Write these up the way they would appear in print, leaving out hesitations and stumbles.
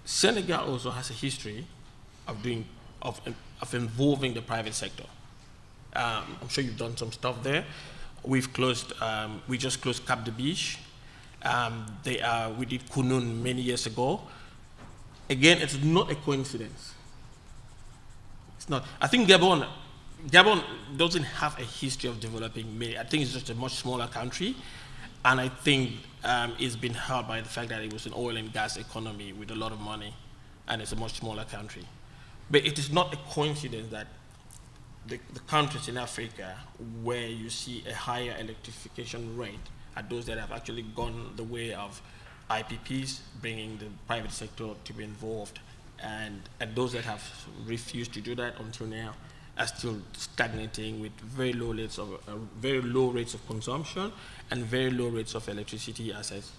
Senegal also has a history of involving the private sector. I'm sure you've done some stuff there. We've closed, we just closed Cap de Biche. We did Kunun many years ago. Again, it's not a coincidence. It's not. I think Gabon doesn't have a history of developing many. I think it's just a much smaller country. And I think it's been helped by the fact that it was an oil and gas economy with a lot of money, and it's a much smaller country. But it is not a coincidence that the countries in Africa where you see a higher electrification rate are those that have actually gone the way of IPPs, bringing the private sector to be involved, and those that have refused to do that until now are still stagnating with very low rates of consumption and very low rates of electricity assets.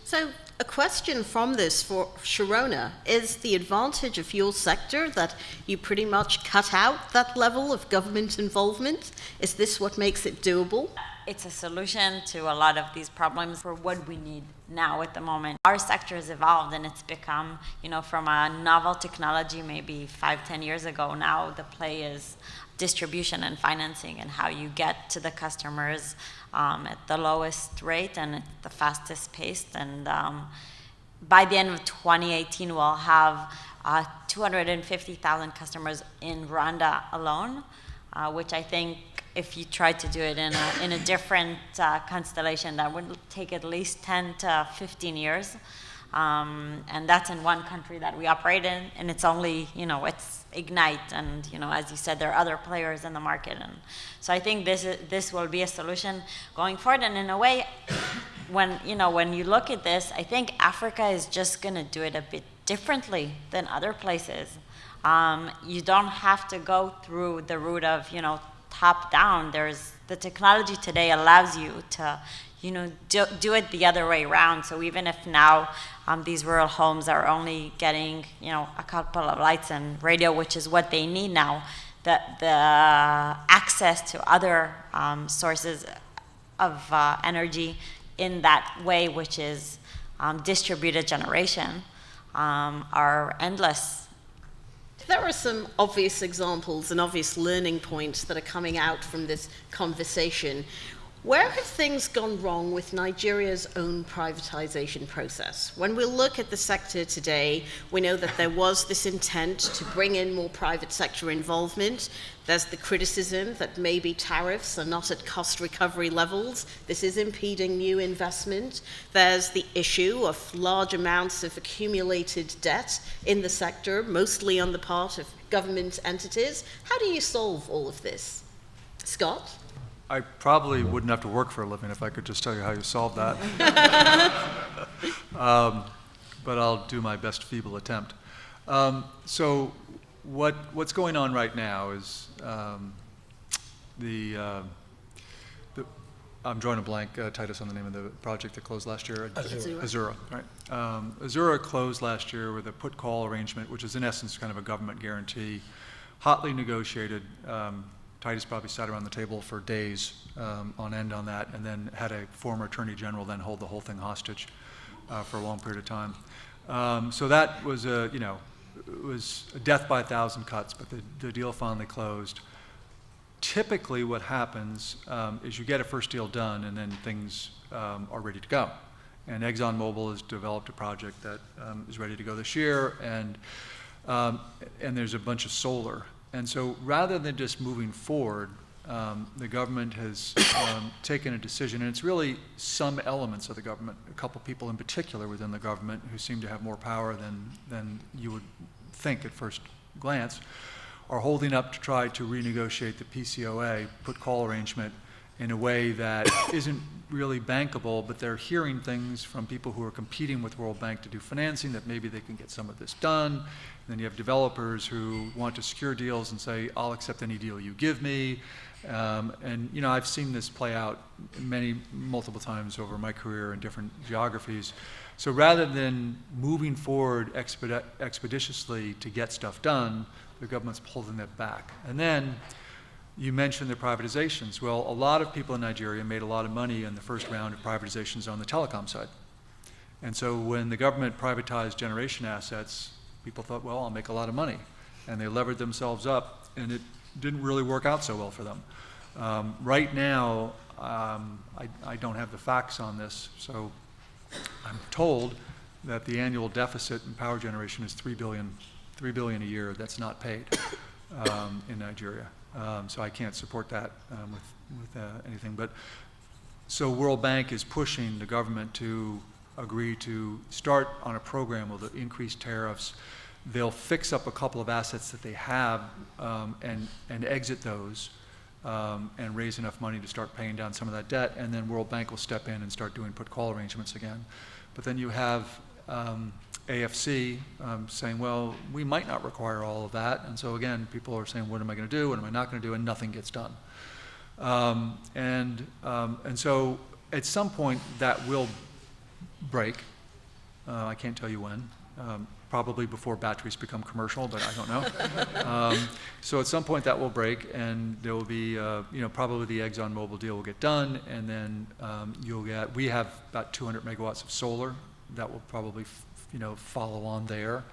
So a question from this for Sharona, is the advantage of your sector that you pretty much cut out that level of government involvement? Is this what makes it doable? It's a solution to a lot of these problems for what we need now at the moment. Our sector has evolved and it's become, from a novel technology maybe 5-10 years ago. Now the play is distribution and financing and how you get to the customers at the lowest rate and at the fastest pace. And by the end of 2018, we'll have 250,000 customers in Rwanda alone, which I think if you try to do it in a different constellation, that would take at least 10 to 15 years. And that's in one country that we operate in, and it's only, it's Ignite, and as you said, there are other players in the market, and so I think this will be a solution going forward. And in a way, when you look at this, I think Africa is just going to do it a bit differently than other places. You don't have to go through the route of top down. The technology today allows you to do it the other way around. So even if now these rural homes are only getting a couple of lights and radio, which is what they need now, the access to other sources of energy in that way, which is distributed generation, are endless. There are some obvious examples and obvious learning points that are coming out from this conversation. Where have things gone wrong with Nigeria's own privatization process? When we look at the sector today, we know that there was this intent to bring in more private sector involvement. There's the criticism that maybe tariffs are not at cost recovery levels. This is impeding new investment. There's the issue of large amounts of accumulated debt in the sector, mostly on the part of government entities. How do you solve all of this? Scott? I probably wouldn't have to work for a living if I could just tell you how you solve that. But I'll do my best feeble attempt. So what's going on right now is I'm drawing a blank, Titus, on the name of the project that closed last year. Azura, right. Azura closed last year with a put-call arrangement, which is in essence kind of a government guarantee, hotly negotiated. Titus probably sat around the table for days on end on that, and then had a former attorney general then hold the whole thing hostage for a long period of time. So that was it was a death by 1,000 cuts, but the deal finally closed. Typically what happens is you get a first deal done and then things are ready to go. And ExxonMobil has developed a project that is ready to go this year, and there's a bunch of solar. And so rather than just moving forward, the government has taken a decision, and it's really some elements of the government, a couple people in particular within the government who seem to have more power than you would think at first glance, are holding up to try to renegotiate the PCOA, put-call arrangement, in a way that isn't really bankable, but they're hearing things from people who are competing with World Bank to do financing that maybe they can get some of this done. And then you have developers who want to secure deals and say, I'll accept any deal you give me. And I've seen this play out multiple times over my career in different geographies. So rather than moving forward expeditiously to get stuff done, the government's pulling it back. And then you mentioned the privatizations. Well, a lot of people in Nigeria made a lot of money in the first round of privatizations on the telecom side. And so when the government privatized generation assets, people thought, well, I'll make a lot of money. And they levered themselves up, and it didn't really work out so well for them. Right now, I don't have the facts on this, so I'm told that the annual deficit in power generation is $3 billion a year that's not paid in Nigeria. So I can't support that with anything. But so World Bank is pushing the government to agree to start on a program with the increased tariffs. They'll fix up a couple of assets that they have and exit those and raise enough money to start paying down some of that debt, and then World Bank will step in and start doing put-call arrangements again. But then you have AFC saying, well, we might not require all of that, and so again, people are saying, what am I going to do, what am I not going to do, and nothing gets done. And so at some point that will break. I can't tell you when. Probably before batteries become commercial, but I don't know. So at some point that will break, and there will be, probably the ExxonMobil deal will get done, and then we have about 200 megawatts of solar that will probably, follow on there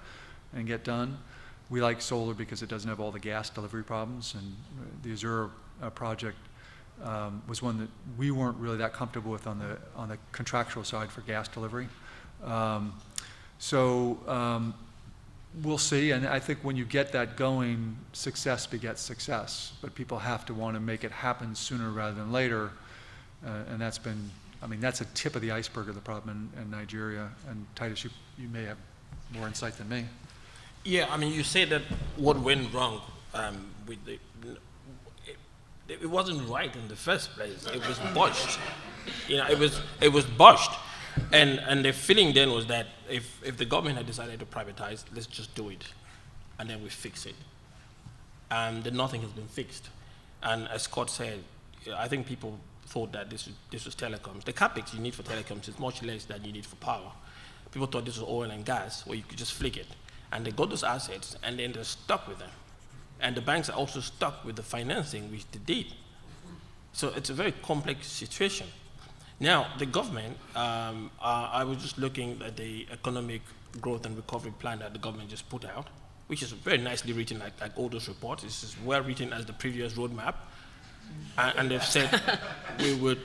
and get done. We like solar because it doesn't have all the gas delivery problems, and the Azura project was one that we weren't really that comfortable with on the contractual side for gas delivery. We'll see, and I think when you get that going, success begets success, but people have to want to make it happen sooner rather than later, and that's a tip of the iceberg of the problem in Nigeria, and Titus, you may have more insight than me. Yeah, you say that what went wrong with it wasn't right in the first place. It was botched. It was botched. And the feeling then was that if the government had decided to privatize, let's just do it, and then we fix it. And then nothing has been fixed. And as Scott said, I think people thought that this was telecoms. The capex you need for telecoms is much less than you need for power. People thought this was oil and gas, where you could just flick it. And they got those assets, and then they're stuck with them. And the banks are also stuck with the financing, which they did. So it's a very complex situation. Now, the government, I was just looking at the economic growth and recovery plan that the government just put out, which is very nicely written, like all those reports. It's as well written as the previous roadmap. And they've said we would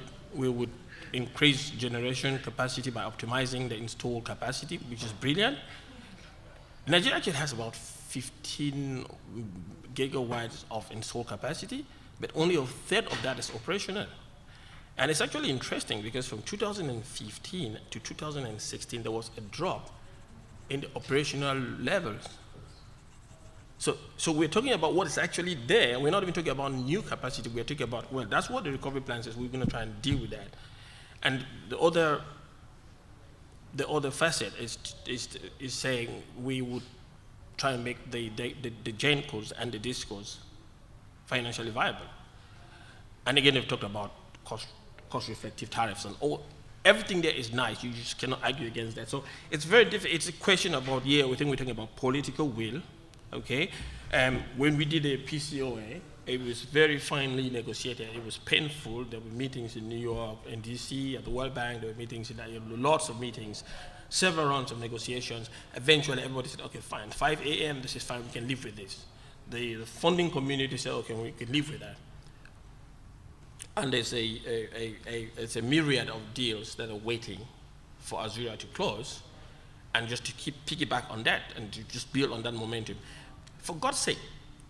increase generation capacity by optimizing the installed capacity, which is brilliant. Nigeria actually has about 15 gigawatts of installed capacity, but only a third of that is operational. And it's actually interesting because from 2015 to 2016, there was a drop in the operational levels. So we're talking about what is actually there. We're not even talking about new capacity. We're talking about, well, that's what the recovery plan says. We're going to try and deal with that. And the other facet is saying we would try and make the GenCos and the DISCOs financially viable. And again, they've talked about cost-effective tariffs and everything there is nice. You just cannot argue against that. So it's very different. It's a question about, we think we're talking about political will, okay? When we did a PCOA, it was very finely negotiated. It was painful. There were meetings in New York and DC, at the World Bank. There were meetings lots of meetings, several rounds of negotiations. Eventually, everybody said, okay, fine, 5 a.m., this is fine, we can live with this. The funding community said, okay, we can live with that. And there's a myriad of deals that are waiting for RAZIA to close, and just to keep piggyback on that and to just build on that momentum. For God's sake,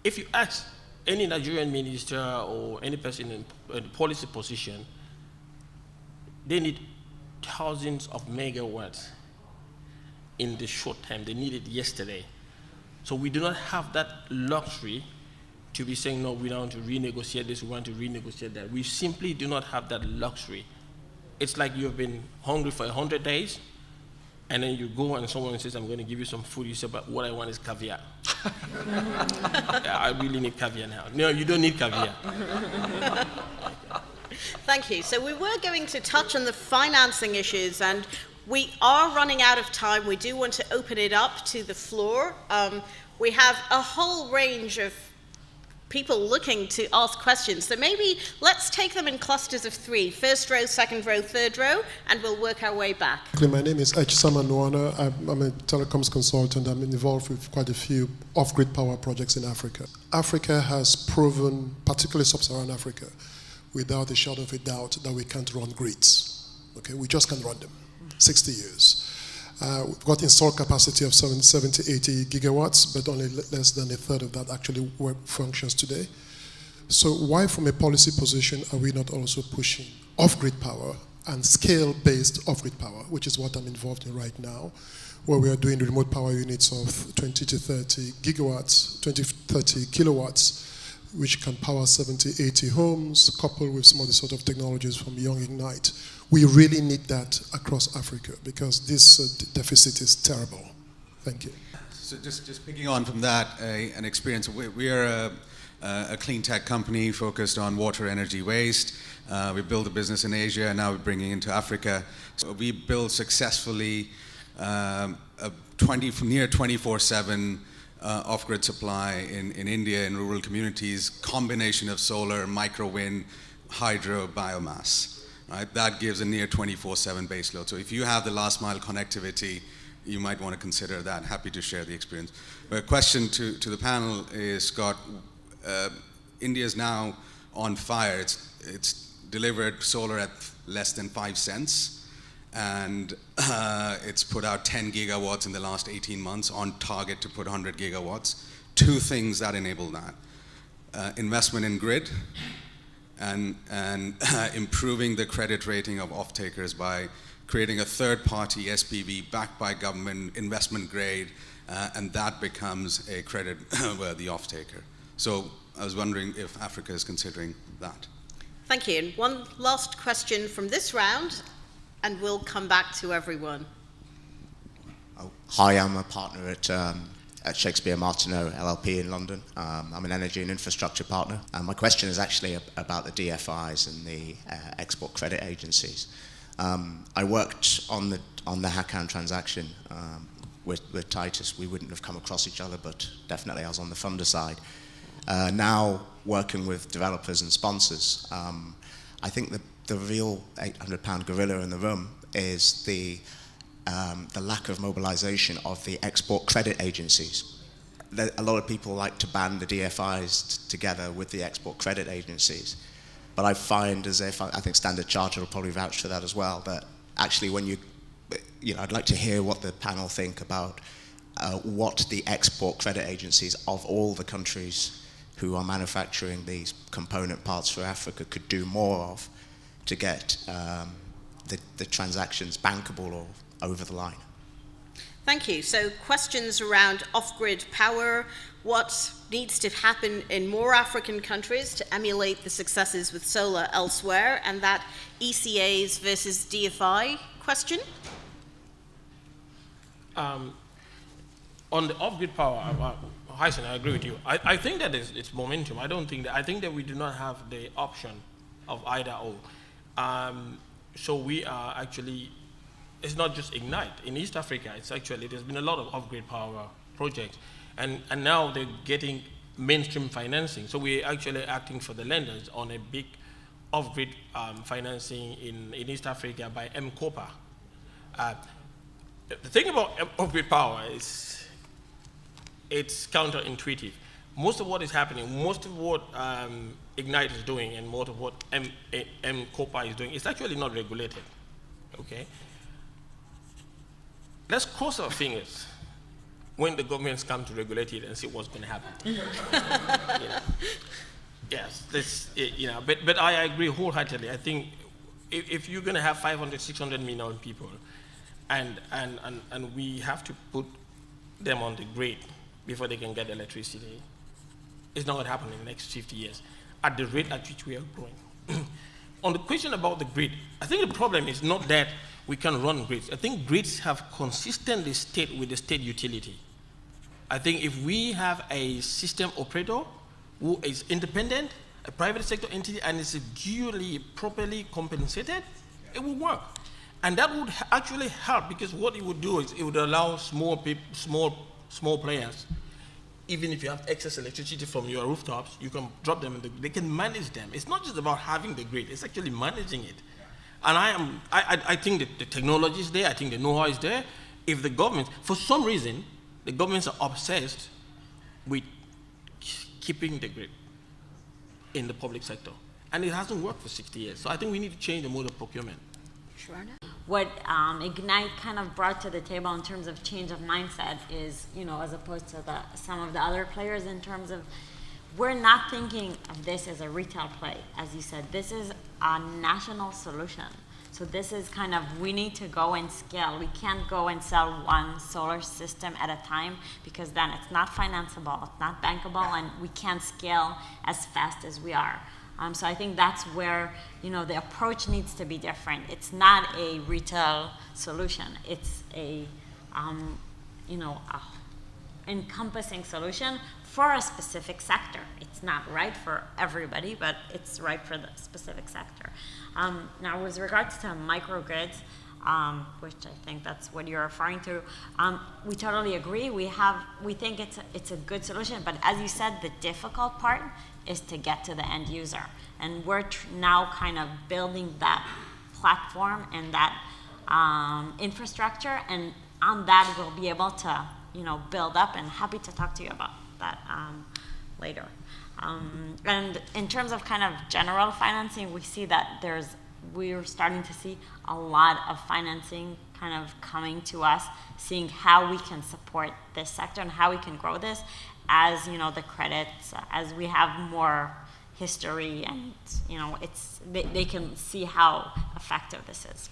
if you ask any Nigerian minister or any person in a policy position, they need thousands of megawatts in the short term. They need it yesterday. So we do not have that luxury to be saying, no, we want to renegotiate this, we want to renegotiate that. We simply do not have that luxury. It's like you've been hungry for 100 days, and then you go and someone says, I'm going to give you some food. You say, but what I want is caviar. I really need caviar now. No, you don't need caviar. Thank you. So we were going to touch on the financing issues, and we are running out of time. We do want to open it up to the floor. We have a whole range of people looking to ask questions. So maybe let's take them in clusters of 3. First row, second row, third row, and we'll work our way back. My name is Echisama Nwana. I'm a telecoms consultant. I'm involved with quite a few off-grid power projects in Africa. Africa has proven, particularly sub-Saharan Africa, without a shadow of a doubt, that we can't run grids. Okay, we just can't run them. 60 years. We've got installed capacity of 70, 80 gigawatts, but only less than a third of that actually functions today. So why, from a policy position, are we not also pushing off-grid power and scale-based off-grid power, which is what I'm involved in right now, where we are doing remote power units of 20 to 30 gigawatts, 20 to 30 kilowatts, which can power 70, 80 homes, coupled with some of the sort of technologies from Young Ignite. We really need that across Africa because this deficit is terrible. Thank you. So just picking on from that, an experience, we are a clean tech company focused on water, energy, waste. We built a business in Asia and now we're bringing it into Africa. So we built successfully a near 24/7 off-grid supply in India in rural communities, combination of solar, micro wind, hydro, biomass. Right? That gives a near 24/7 base load. So if you have the last mile connectivity, you might want to consider that. Happy to share the experience. But a question to the panel is, Scott, India is now on fire. It's delivered solar at less than 5 cents. And it's put out 10 gigawatts in the last 18 months, on target to put 100 gigawatts. 2 things that enable that. Investment in grid, and improving the credit rating of off-takers by creating a third-party SPV backed by government, investment grade, and that becomes a credit-worthy off-taker. So I was wondering if Africa is considering that. Thank you. And one last question from this round, and we'll come back to everyone. Hi, I'm a partner at Shakespeare Martineau LLP in London. I'm an energy and infrastructure partner. And my question is actually about the DFIs and the export credit agencies. I worked on the MACKIN transaction with TITUS. We wouldn't have come across each other, but definitely I was on the funder side. Now working with developers and sponsors, I think the real 800-pound gorilla in the room is the lack of mobilization of the export credit agencies. A lot of people like to band the DFIs together with the export credit agencies, but I find as if, I think Standard Chartered will probably vouch for that as well, that actually when I'd like to hear what the panel think about what the export credit agencies of all the countries who are manufacturing these component parts for Africa could do more of to get the transactions bankable or over the line. Thank you. So questions around off-grid power, what needs to happen in more African countries to emulate the successes with solar elsewhere, and that ECAs versus DFI question? On the off-grid power, Hyson, I agree with you. I think that it's momentum. I think that we do not have the option of either or. So we are actually, it's not just Ignite. In East Africa, there's been a lot of off-grid power projects, and now they're getting mainstream financing. So we're actually acting for the lenders on a big off-grid financing in East Africa by M-Copa. The thing about off-grid power is it's counterintuitive. Most of what is happening, most of what Ignite is doing and most of what M-Copa is doing is actually not regulated, okay? Let's cross our fingers when the governments come to regulate it and see what's going to happen. Yes, but I agree wholeheartedly. I think if you're going to have 500, 600 million people and we have to put them on the grid before they can get electricity, it's not going to happen in the next 50 years at the rate at which we are growing. On the question about the grid, I think the problem is not that we can run grids. I think grids have consistently stayed with the state utility. I think if we have a system operator who is independent, a private sector entity, and is duly, properly compensated, it will work. And that would actually help, because what it would do is it would allow small players even if you have excess electricity from your rooftops, you can drop them and they can manage them. It's not just about having the grid, it's actually managing it. And I think that the technology is there, I think the know-how is there. If the government, for some reason, the governments are obsessed with keeping the grid in the public sector. And it hasn't worked for 60 years. So I think we need to change the mode of procurement. What Ignite kind of brought to the table in terms of change of mindset is, you know, as opposed to some of the other players in terms of, we're not thinking of this as a retail play. As you said, this is a national solution. So this is kind of, we need to go and scale. We can't go and sell one solar system at a time because then it's not financeable, it's not bankable, and we can't scale as fast as we are. So I think that's where, you know, the approach needs to be different. It's not a retail solution. It's a, you know, a encompassing solution for a specific sector. It's not right for everybody, but it's right for the specific sector. Now, with regards to microgrids, which I think that's what you're referring to, we totally agree. We think it's a good solution, but as you said, the difficult part is to get to the end user. And we're now kind of building that platform and that infrastructure, and on that we'll be able to, you know, build up, and happy to talk to you about that later. And in terms of kind of general financing, we see that we're starting to see a lot of financing kind of coming to us, seeing how we can support this sector and how we can grow this as, you know, the credits, as we have more history, and, you know, they can see how effective this is.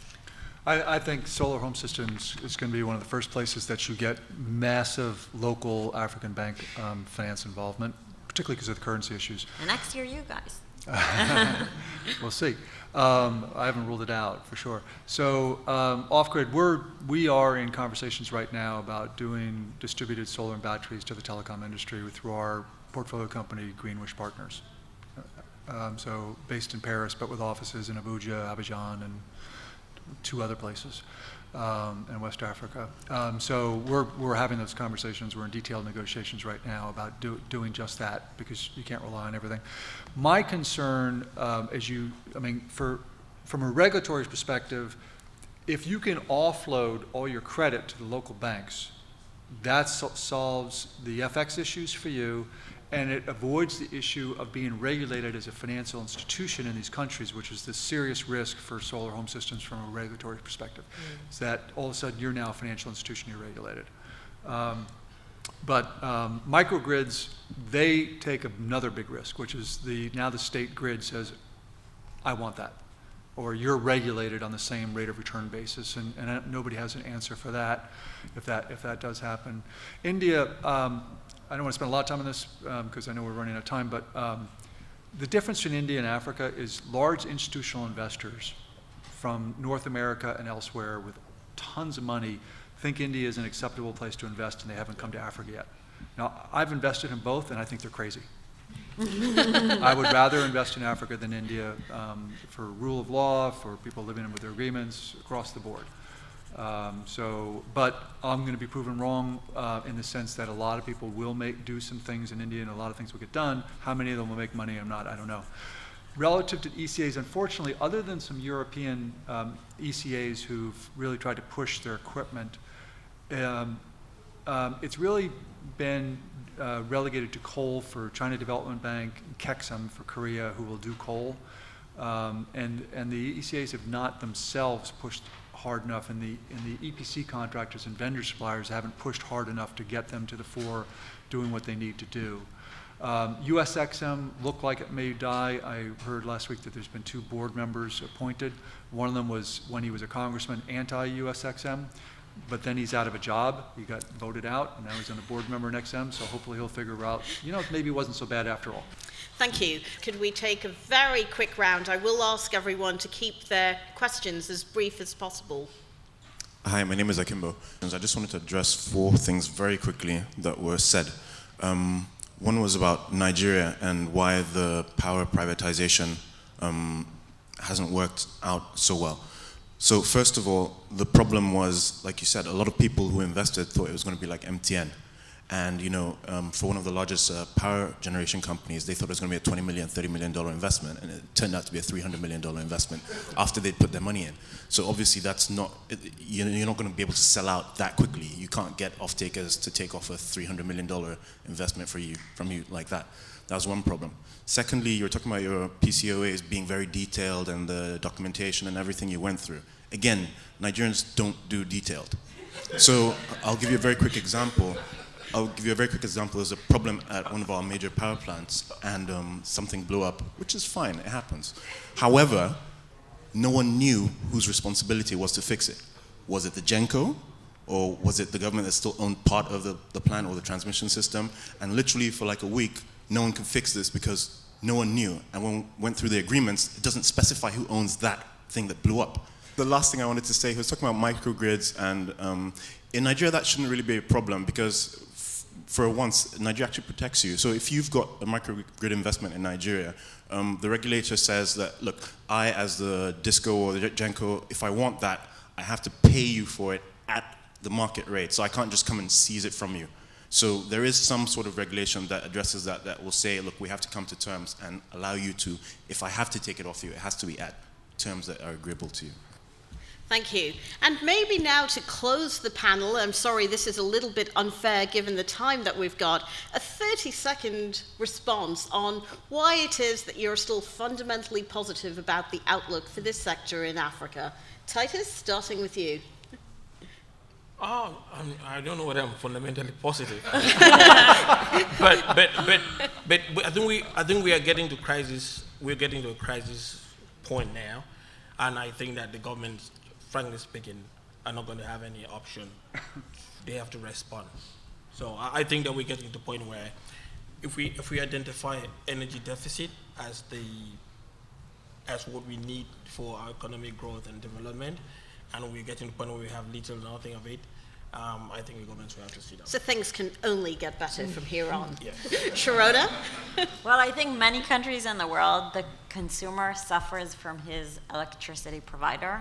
I think solar home systems is going to be one of the first places that you get massive local African bank finance involvement, particularly because of the currency issues. And next year, you guys. We'll see. I haven't ruled it out for sure. So off-grid, we are in conversations right now about doing distributed solar and batteries to the telecom industry through our portfolio company, Greenwish Partners. So based in Paris, but with offices in Abuja, Abidjan, and 2 other places in West Africa. So we're having those conversations. We're in detailed negotiations right now about doing just that, because you can't rely on everything. My concern, from a regulatory perspective, if you can offload all your credit to the local banks, that solves the FX issues for you, and it avoids the issue of being regulated as a financial institution in these countries, which is the serious risk for solar home systems from a regulatory perspective. Is that all of a sudden you're now a financial institution, you're regulated. But microgrids, they take another big risk, which is now the state grid says, I want that. Or you're regulated on the same rate of return basis, and nobody has an answer for that if that does happen. India, I don't want to spend a lot of time on this because I know we're running out of time, but the difference in India and Africa is large institutional investors from North America and elsewhere with tons of money think India is an acceptable place to invest, and they haven't come to Africa yet. Now, I've invested in both, and I think they're crazy. I would rather invest in Africa than India for rule of law, for people living in with their agreements across the board. But I'm going to be proven wrong in the sense that a lot of people will do some things in India, and a lot of things will get done. How many of them will make money or not, I don't know. Relative to ECAs, unfortunately, other than some European ECAs who've really tried to push their equipment, it's really been relegated to coal for China Development Bank, Kexam for Korea, who will do coal. And the ECAs have not themselves pushed hard enough, and the EPC contractors and vendor suppliers haven't pushed hard enough to get them to the fore doing what they need to do. USXM looked like it may die. I heard last week that there's been 2 board members appointed. One of them was, when he was a congressman, anti-USXM, but then he's out of a job. He got voted out, and now he's on the board member in XM, so hopefully he'll figure out, maybe it wasn't so bad after all. Thank you. Could we take a very quick round? I will ask everyone to keep their questions as brief as possible. Hi, my name is Akimbo. I just wanted to address 4 things very quickly that were said. One was about Nigeria and why the power privatization hasn't worked out so well. So first of all, the problem was, like you said, a lot of people who invested thought it was going to be like MTN. And for one of the largest power generation companies, they thought it was going to be a $20 million, $30 million investment, and it turned out to be a $300 million investment after they'd put their money in. So obviously that's not, you're not going to be able to sell out that quickly. You can't get off-takers to take off a $300 million investment from you like that. That was one problem. Secondly, you were talking about your PCOAs being very detailed and the documentation and everything you went through. Again, Nigerians don't do detailed. So I'll give you a very quick example. There's a problem at one of our major power plants, and something blew up, which is fine, it happens. However, no one knew whose responsibility was to fix it. Was it the GENCO, or was it the government that still owned part of the plant or the transmission system? And literally for like a week, no one could fix this because no one knew. And when we went through the agreements, it doesn't specify who owns that thing that blew up. The last thing I wanted to say, he was talking about microgrids, and in Nigeria that shouldn't really be a problem because for once, Nigeria actually protects you. So if you've got a microgrid investment in Nigeria, the regulator says that, look, I as the DISCO or the GENCO, if I want that, I have to pay you for it at the market rate. So I can't just come and seize it from you. So there is some sort of regulation that addresses that, that will say, look, we have to come to terms and allow you to, if I have to take it off you, it has to be at terms that are agreeable to you. Thank you. And maybe now to close the panel, I'm sorry this is a little bit unfair given the time that we've got, a 30-second response on why it is that you're still fundamentally positive about the outlook for this sector in Africa. Titus, starting with you. Oh, I don't know whether I'm fundamentally positive, but I think we are getting to crisis. We're getting to a crisis point now, and I think that the government, frankly speaking, are not going to have any option. They have to respond. So I think that we're getting to the point where, if we identify energy deficit as what we need for our economic growth and development, and we're getting to the point where we have little or nothing of it, I think the governments will have to sit down. So things can only get better from here on. Yeah. Sharona? Well, I think many countries in the world, the consumer suffers from his electricity provider.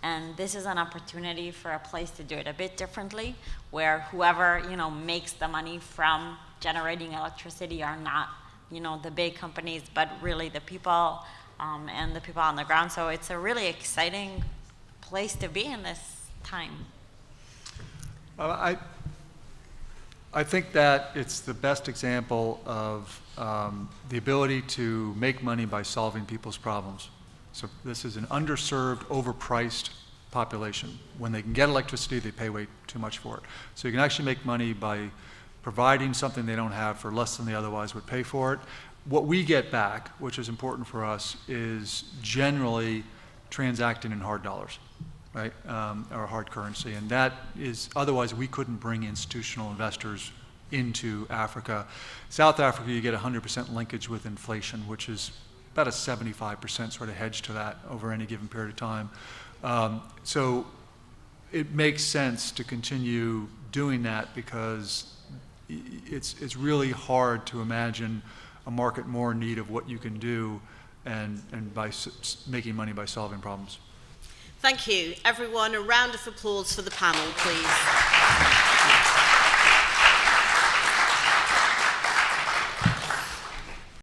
And this is an opportunity for a place to do it a bit differently, where whoever, makes the money from generating electricity are not, the big companies, but really the people and the people on the ground. So it's a really exciting place to be in this time. I think that it's the best example of the ability to make money by solving people's problems. So this is an underserved, overpriced population. When they can get electricity, they pay way too much for it. So you can actually make money by providing something they don't have for less than they otherwise would pay for it. What we get back, which is important for us, is generally transacting in hard dollars, right, or hard currency. And that is, otherwise we couldn't bring institutional investors into Africa. South Africa, you get 100% linkage with inflation, which is about a 75% sort of hedge to that over any given period of time. So it makes sense to continue doing that because it's really hard to imagine a market more in need of what you can do and by making money by solving problems. Thank you. Everyone, a round of applause for the panel, please.